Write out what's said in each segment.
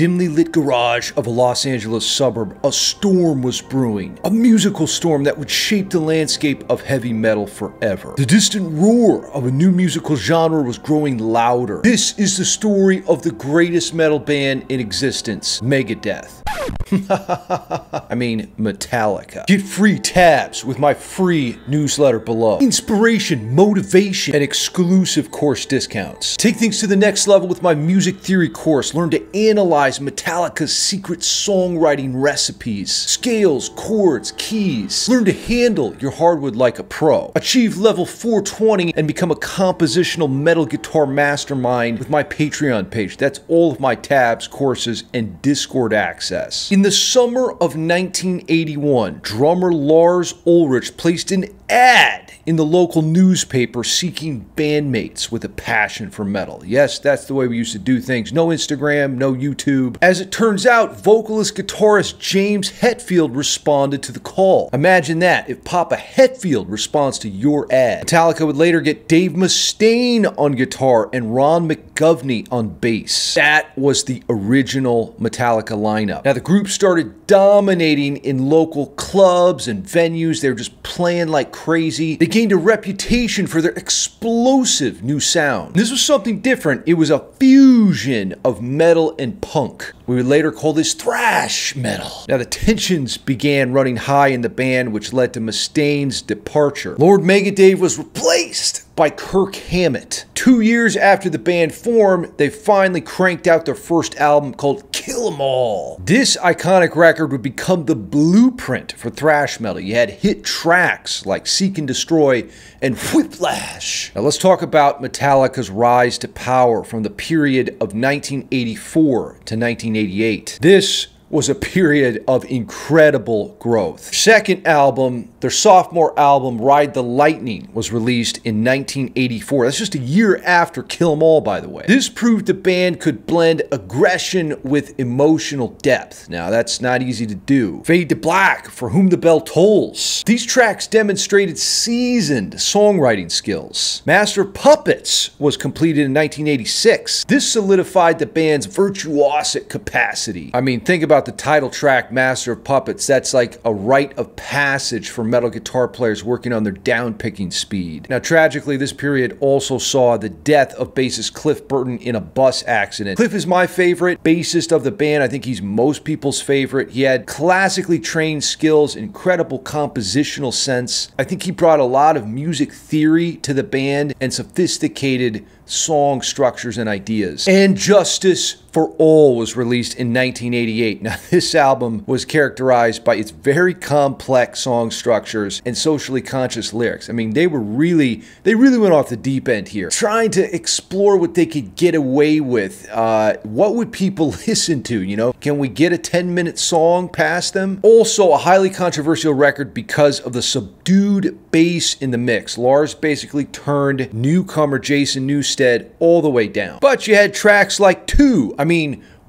dimly lit garage of a Los Angeles suburb, a storm was brewing. A musical storm that would shape the landscape of heavy metal forever. The distant roar of a new musical genre was growing louder. This is the story of the greatest metal band in existence, Megadeth. I mean, Metallica. Get free tabs with my free newsletter below. Inspiration, motivation, and exclusive course discounts. Take things to the next level with my music theory course. Learn to analyze Metallica's secret songwriting recipes, scales, chords, keys. Learn to handle your hardwood like a pro. Achieve level 420 and become a compositional metal guitar mastermind with my Patreon page. That's all of my tabs, courses, and Discord access. In the summer of 1981, drummer Lars Ulrich placed an ad in the local newspaper seeking bandmates with a passion for metal. Yes, that's the way we used to do things. No Instagram, no YouTube. As it turns out, vocalist guitarist James Hetfield responded to the call. Imagine that, if Papa Hetfield responds to your ad. Metallica would later get Dave Mustaine on guitar and Ron McGovney on bass. That was the original Metallica lineup. Now the group started dominating in local clubs and venues. They were just playing like crazy. They gained a reputation for their explosive new sound. This was something different. It was a fusion of metal and punk. We would later call this thrash metal. Now the tensions began running high in the band, which led to Mustaine's departure. Lord Megadeth was replaced by Kirk Hammett. 2 years after the band formed, they finally cranked out their first album called Kill 'Em All. This iconic record would become the blueprint for thrash metal. You had hit tracks like Seek and Destroy and Whiplash. Now let's talk about Metallica's rise to power from the period of 1984 to 1988. This was a period of incredible growth. Second album, their sophomore album, Ride the Lightning, was released in 1984. That's just a year after Kill 'Em All, by the way. This proved the band could blend aggression with emotional depth. Now, that's not easy to do. Fade to Black, For Whom the Bell Tolls. These tracks demonstrated seasoned songwriting skills. Master of Puppets was completed in 1986. This solidified the band's virtuosic capacity. I mean, think about the title track, Master of Puppets. That's like a rite of passage for metal guitar players working on their down-picking speed. Now, tragically, this period also saw the death of bassist Cliff Burton in a bus accident. Cliff is my favorite bassist of the band. I think he's most people's favorite. He had classically trained skills, incredible compositional sense. I think he brought a lot of music theory to the band and sophisticated song structures and ideas. And Justice for All was released in 1988. Now, this album was characterized by its very complex song structures and socially conscious lyrics. I mean, they really went off the deep end here, trying to explore what they could get away with. What would people listen to, you know? Can we get a 10-minute song past them? Also, a highly controversial record because of the subdued bass in the mix. Lars basically turned newcomer Jason Newsted all the way down. But you had tracks like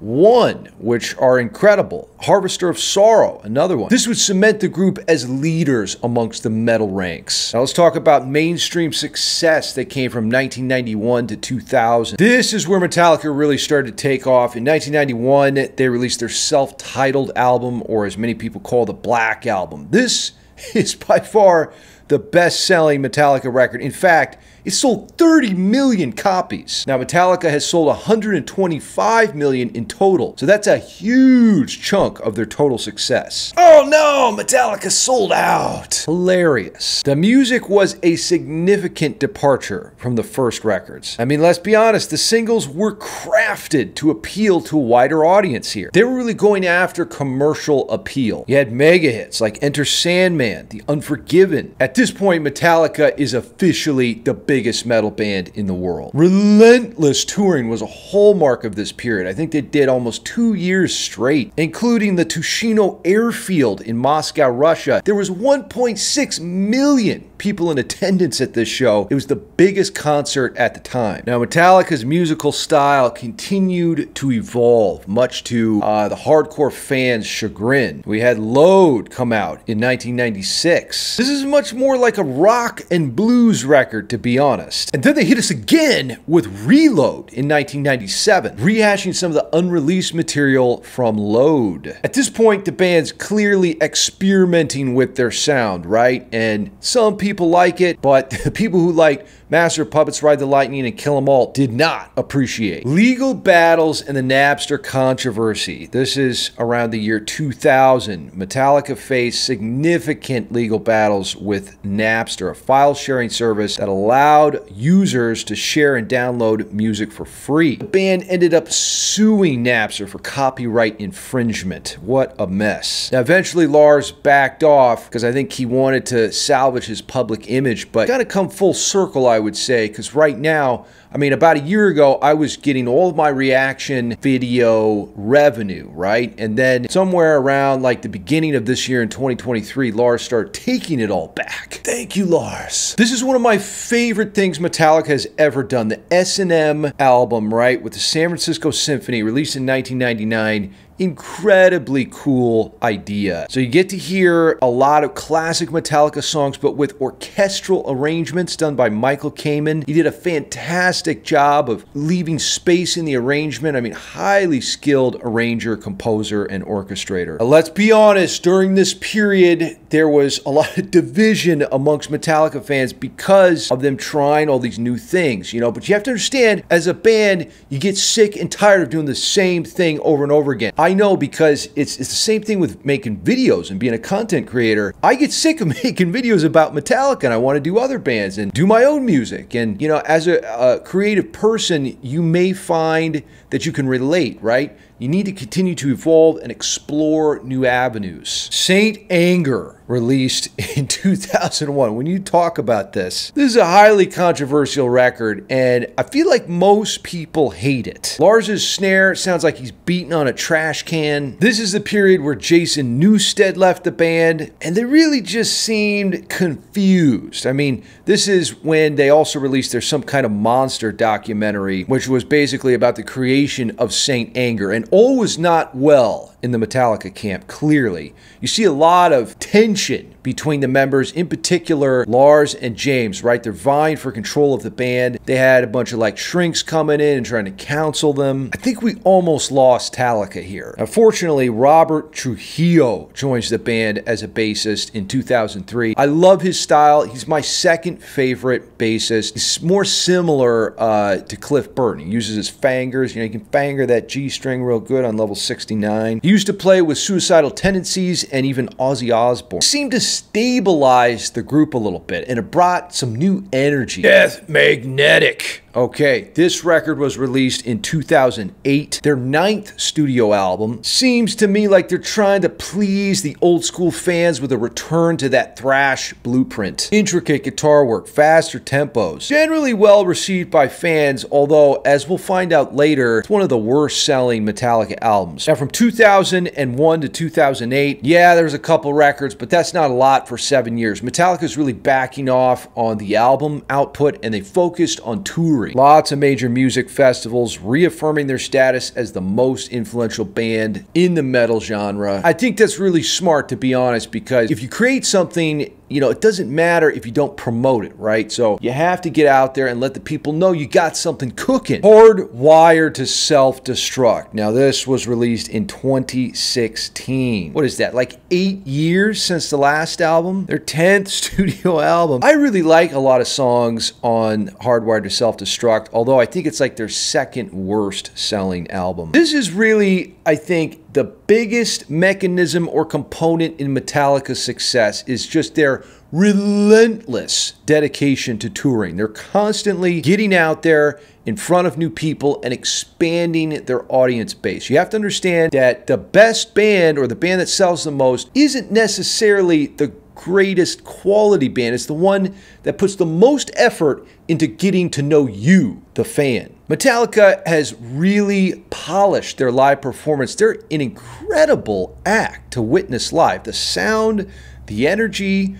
1, which are incredible. Harvester of Sorrow, another one. This would cement the group as leaders amongst the metal ranks. Now let's talk about mainstream success that came from 1991 to 2000. This is where Metallica really started to take off. In 1991, they released their self-titled album, or as many people call the Black Album. This is by far the best-selling Metallica record. In fact, it sold 30 million copies. Now, Metallica has sold 125 million in total, so that's a huge chunk of their total success. Oh no, Metallica sold out! Hilarious. The music was a significant departure from the first records. I mean, let's be honest, the singles were crafted to appeal to a wider audience here. They were really going after commercial appeal. You had mega hits like Enter Sandman, The Unforgiven. At this point, Metallica is officially the biggest metal band in the world. Relentless touring was a hallmark of this period. I think they did almost 2 years straight, including the Tushino airfield in Moscow, Russia. There was 1.6 million people in attendance at this show. It was the biggest concert at the time. Now, Metallica's musical style continued to evolve, much to the hardcore fans' chagrin. We had Load come out in 1996. This is much more like a rock and blues record, to be honest. And then they hit us again with Reload in 1997, rehashing some of the unreleased material from Load. At this point, the band's clearly experimenting with their sound, right? And some people like it, but the people who liked Master of Puppets, Ride the Lightning, and Kill 'Em All did not appreciate. Legal battles and the Napster controversy. This is around the year 2000. Metallica faced significant legal battles with Napster, a file-sharing service that allowed users to share and download music for free. The band ended up suing Napster for copyright infringement. What a mess. Now, eventually, Lars backed off because I think he wanted to salvage his public image, but kind of come full circle, I would say, because right now, I mean, about a year ago, I was getting all of my reaction video revenue, right? And then somewhere around like the beginning of this year in 2023, Lars started taking it all back. Thank you, Lars. This is one of my favorite things Metallica has ever done. The S&M album, right, with the San Francisco Symphony, released in 1999. Incredibly cool idea. So you get to hear a lot of classic Metallica songs, but with orchestral arrangements done by Michael Kamen. He did a fantastic job of leaving space in the arrangement. I mean, highly skilled arranger, composer, and orchestrator. Let's be honest, during this period, there was a lot of division amongst Metallica fans because of them trying all these new things, you know, but you have to understand, as a band, you get sick and tired of doing the same thing over and over again. I know, because it's the same thing with making videos and being a content creator. I get sick of making videos about Metallica and I want to do other bands and do my own music. And, you know, as a creative person, you may find that you can relate, right? You need to continue to evolve and explore new avenues. Saint Anger, released in 2001. When you talk about this is a highly controversial record, and I feel like most people hate it. Lars's snare sounds like he's beating on a trash can. This is the period where Jason Newsted left the band, and they really just seemed confused. I mean, this is when they also released their Some Kind of Monster documentary, which was basically about the creation of Saint Anger, and all was not well in the Metallica camp, clearly. You see a lot of tension between the members, in particular Lars and James, right? They're vying for control of the band. They had a bunch of like shrinks coming in and trying to counsel them. I think we almost lost Metallica here. Unfortunately, Robert Trujillo joins the band as a bassist in 2003. I love his style. He's my second favorite bassist. He's more similar to Cliff Burton. He uses his fingers. You know, he can finger that G string real good on level 69. He used to play with Suicidal Tendencies and even Ozzy Osbourne. He seemed to stabilize the group a little bit, and it brought some new energy. Death Magnetic. Okay, this record was released in 2008. Their 9th studio album. Seems to me like they're trying to please the old school fans with a return to that thrash blueprint. Intricate guitar work, faster tempos. Generally well received by fans, although, as we'll find out later, it's one of the worst selling Metallica albums. Now, from 2001 to 2008, yeah, there's a couple records, but that's not a lot for 7 years. Metallica's really backing off on the album output, and they focused on touring. Lots of major music festivals, reaffirming their status as the most influential band in the metal genre. I think that's really smart, to be honest, because if you create something, you know, it doesn't matter if you don't promote it, right? So you have to get out there and let the people know you got something cooking. Hardwired to Self-Destruct. Now, this was released in 2016. What is that, like 8 years since the last album? Their 10th studio album. I really like a lot of songs on Hardwired to Self-Destruct, although I think it's like their second worst selling album. This is really, I think, the biggest mechanism or component in Metallica's success is just their relentless dedication to touring. They're constantly getting out there in front of new people and expanding their audience base. You have to understand that the best band, or the band that sells the most, isn't necessarily the greatest quality band. It's the one that puts the most effort into getting to know you, the fan. Metallica has really polished their live performance. They're an incredible act to witness live. The sound, the energy,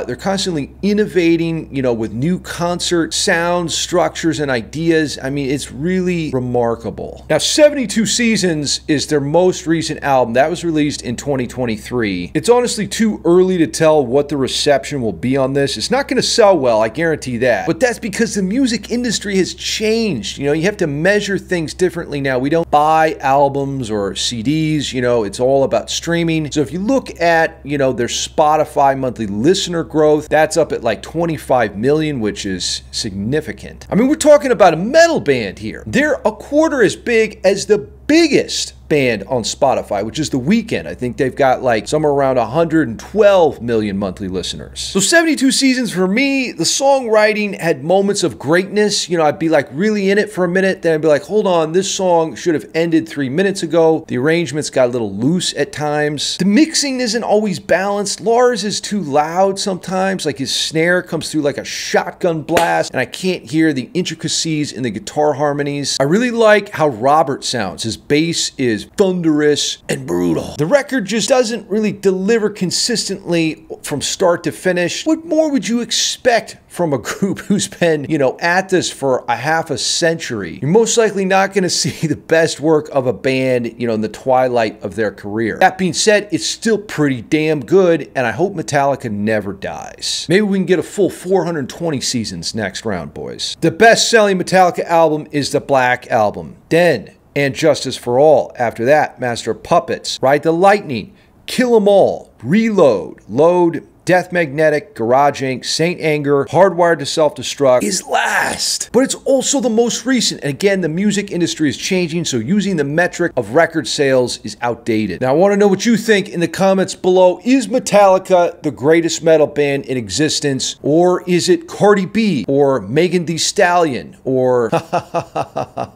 They're constantly innovating, you know, with new concert sounds, structures, and ideas. I mean, it's really remarkable. Now, 72 Seasons is their most recent album. That was released in 2023. It's honestly too early to tell what the reception will be on this. It's not going to sell well, I guarantee that. But that's because the music industry has changed. You know, you have to measure things differently now. We don't buy albums or CDs, you know, it's all about streaming. So if you look at, you know, their Spotify monthly listener growth, that's up at like 25 million, which is significant. I mean, we're talking about a metal band here. They're a quarter as big as the biggest band on Spotify, which is The Weeknd. I think they've got like somewhere around 112 million monthly listeners. So 72 Seasons for me, the songwriting had moments of greatness. You know, I'd be like really in it for a minute, then I'd be like, hold on, this song should have ended 3 minutes ago. The arrangements got a little loose at times. The mixing isn't always balanced. Lars is too loud sometimes, like his snare comes through like a shotgun blast, and I can't hear the intricacies in the guitar harmonies. I really like how Robert sounds. His bass is thunderous and brutal. The record just doesn't really deliver consistently from start to finish. What more would you expect from a group who's been, you know, at this for a half a century? You're most likely not going to see the best work of a band, you know, in the twilight of their career. That being said, it's still pretty damn good, and I hope Metallica never dies. Maybe we can get a full 420 seasons next round, boys. The best-selling Metallica album is the Black Album. Then, And Justice for All. After that, Master of Puppets, Ride the Lightning, Kill 'Em All, Reload, Load, Death Magnetic, Garage Inc., Saint Anger, Hardwired to Self-Destruct is last. But it's also the most recent. And again, the music industry is changing, so using the metric of record sales is outdated. Now, I want to know what you think in the comments below. Is Metallica the greatest metal band in existence? Or is it Cardi B? Or Megan Thee Stallion? Or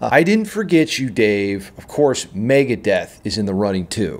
I didn't forget you, Dave. Of course, Megadeth is in the running too.